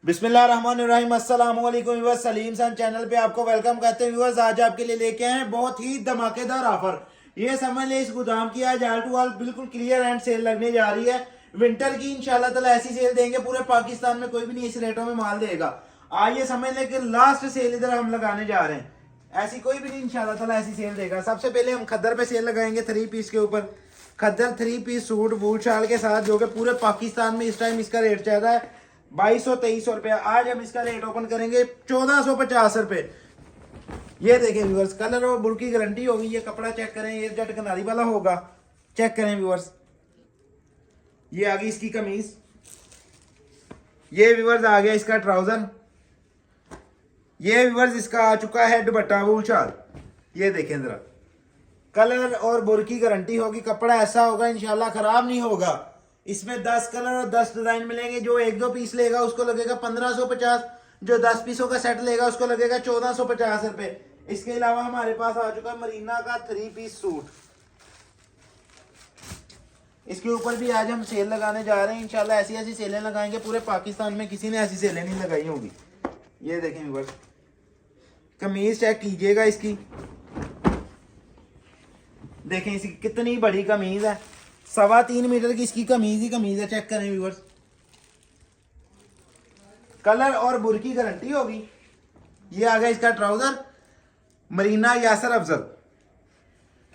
बिस्मिल्लाहिर्रहमानिर्रहीम अस्सलाम वालेकुम व्यूअर्स, सलीम सन चैनल पे आपको वेलकम करते हैं। व्यूअर्स, आज आपके लिए लेके आए हैं बहुत ही धमाकेदार ऑफर। ये समझ ले इस गोदाम की आज ऑल टू ऑल बिल्कुल क्लियर एंड सेल लगने जा रही है। विंटर की इंशाल्लाह ताला ऐसी सेल देंगे, पूरे पाकिस्तान में कोई भी नहीं इस रेटों में माल देगा। आज ये समझ ले कि लास्ट सेल इधर हम लगाने जा रहे हैं, ऐसी कोई भी नहीं इंशाल्लाह ताला ऐसी सेल देगा। सबसे पहले हम खद्दर पे सेल लगाएंगे 3 पीस के ऊपर। खद्दर 3 पीस सूट बूट शाल के साथ, जो कि पूरे पाकिस्तान में इस टाइम इसका रेट चल रहा है 2200-2300 रुपया। आज हम इसका रेट ओपन करेंगे 1450 रुपए। ये देखें व्यूअर्स, कलर और बुल की गारंटी होगी। ये कपड़ा चेक करें, ये जट कनारी वाला होगा। चेक करें व्यूअर्स, ये आ गई इसकी कमीज। ये व्यूअर्स आ गया इसका ट्राउजर। ये व्यूअर्स इसका आ चुका है दुपट्टा वूल शाल। ये देखें जरा, कलर और बुर की गारंटी होगी। कपड़ा ऐसा होगा इंशाल्लाह खराब नहीं होगा। इसमें 10 कलर और 10 डिजाइन मिलेंगे। जो 1-2 पीस लेगा उसको लगेगा 1550, जो 10 पीसों का सेट लेगा उसको लगेगा 1450 रुपए। इसके अलावा हमारे पास आ चुका है मरीना का 3 पीस सूट। इसके ऊपर भी आज हम सेल लगाने जा रहे हैं इंशाल्लाह। ऐसी ऐसी सेलें लगाएंगे, पूरे पाकिस्तान में किसी ने ऐसी सेलें नहीं लगाई होगी। ये देखें व्यूअर्स, कमीज चेक कीजिएगा इसकी। देखें इसकी कितनी बड़ी कमीज है, 3.25 मीटर की इसकी कमीज ही कमीज है। चेक करें व्यूअर्स, कलर और बुर की गारंटी होगी। ये आ गया इसका ट्राउजर मरीना यासर अफजल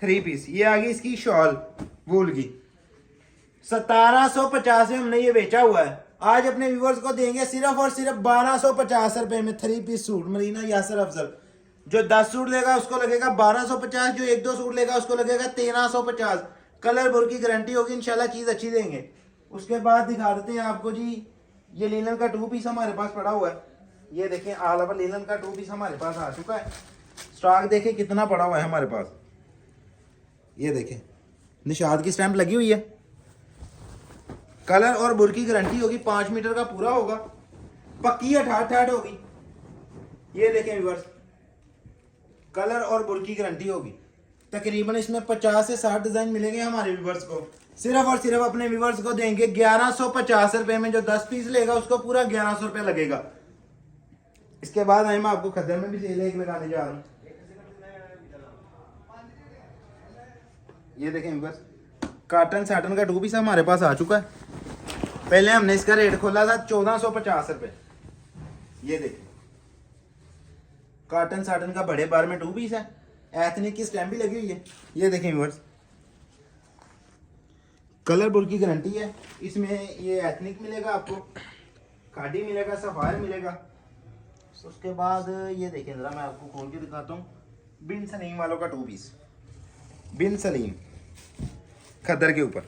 3 पीस। ये आ गई इसकी शॉल वूल की। 1750 में हमने ये बेचा हुआ है। आज अपने व्यूअर्स को देंगे सिर्फ और सिर्फ 1250 रुपए में 3 पीस सूट मरीना यासर अफजल। जो 10 सूट लेगा उसको लगेगा 1250, जो 1-2 सूट लेगा उसको लगेगा 1350। कलर बुर की गारंटी होगी इंशाल्लाह, चीज अच्छी देंगे। उसके बाद दिखा देते हैं आपको जी, ये लीलन का 2 पीस हमारे पास पड़ा हुआ है। ये देखें ऑल ओवर लीलन का 2 पीस हमारे पास आ चुका है। स्टॉक देखें कितना पड़ा हुआ है हमारे पास। ये देखें निशाद की स्टैंप लगी हुई है। कलर और बुर की गारंटी होगी। 5 मीटर का पूरा होगा, पक्की 68 होगी। ये देखें व्यूअर्स, कलर और बुर की गारंटी होगी। तकरीबन इसमें 50 से 60 डिजाइन मिलेंगे हमारे व्यूवर्स को। सिर्फ और सिर्फ अपने व्यूवर्स को देंगे 1150 रुपए में। जो 10 पीस लेगा उसको पूरा 1100 रुपए लगेगा। इसके बाद मैं आपको खद्दर में भी सेल एक लगाने जा रहा हूँ। ये देखें व्यूवर्स, कॉटन साटन का 2 पीस हमारे पास आ चुका है। पहले हमने इसका रेट खोला था 1450 रुपए। ये देखें कॉटन साटन का बड़े बार में 2 पीस है। एथनिक की स्टैम्प भी लगी हुई है। ये देखें व्यूअर्स, कलर बुल की गारंटी है। इसमें ये एथनिक मिलेगा आपको, खादी मिलेगा, सफायर मिलेगा। उसके बाद ये देखें जरा, मैं आपको खोल के दिखाता हूँ। बिन सलीम वालों का 2 पीस, बिन सलीम खद्दर के ऊपर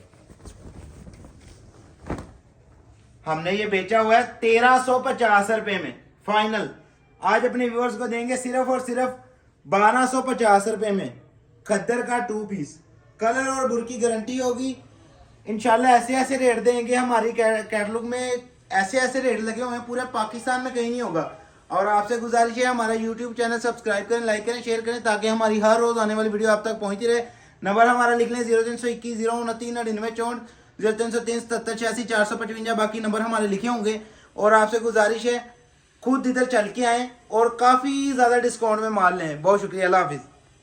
हमने ये बेचा हुआ है 1350 रुपए में फाइनल। आज अपने व्यूअर्स को देंगे सिर्फ और सिर्फ 1250 रुपए में खद्दर का 2 पीस। कलर और बुर की गारंटी होगी इंशाल्लाह। ऐसे ऐसे रेट देंगे, हमारी कैटलॉग में ऐसे ऐसे रेट लगे हुए हैं, पूरे पाकिस्तान में कहीं नहीं होगा। और आपसे गुजारिश है हमारा यूट्यूब चैनल सब्सक्राइब करें, लाइक करें, शेयर करें, ताकि हमारी हर रोज आने वाली वीडियो आप तक पहुंचती रहे। नंबर हमारा लिख लें 0321 029 99 64 0303 77 86 455। बाकी नंबर हमारे लिखे होंगे। और आपसे गुजारिश है खुद इधर चल के आए और काफी ज्यादा डिस्काउंट में माल लें। बहुत शुक्रिया, अल्लाह हाफिज।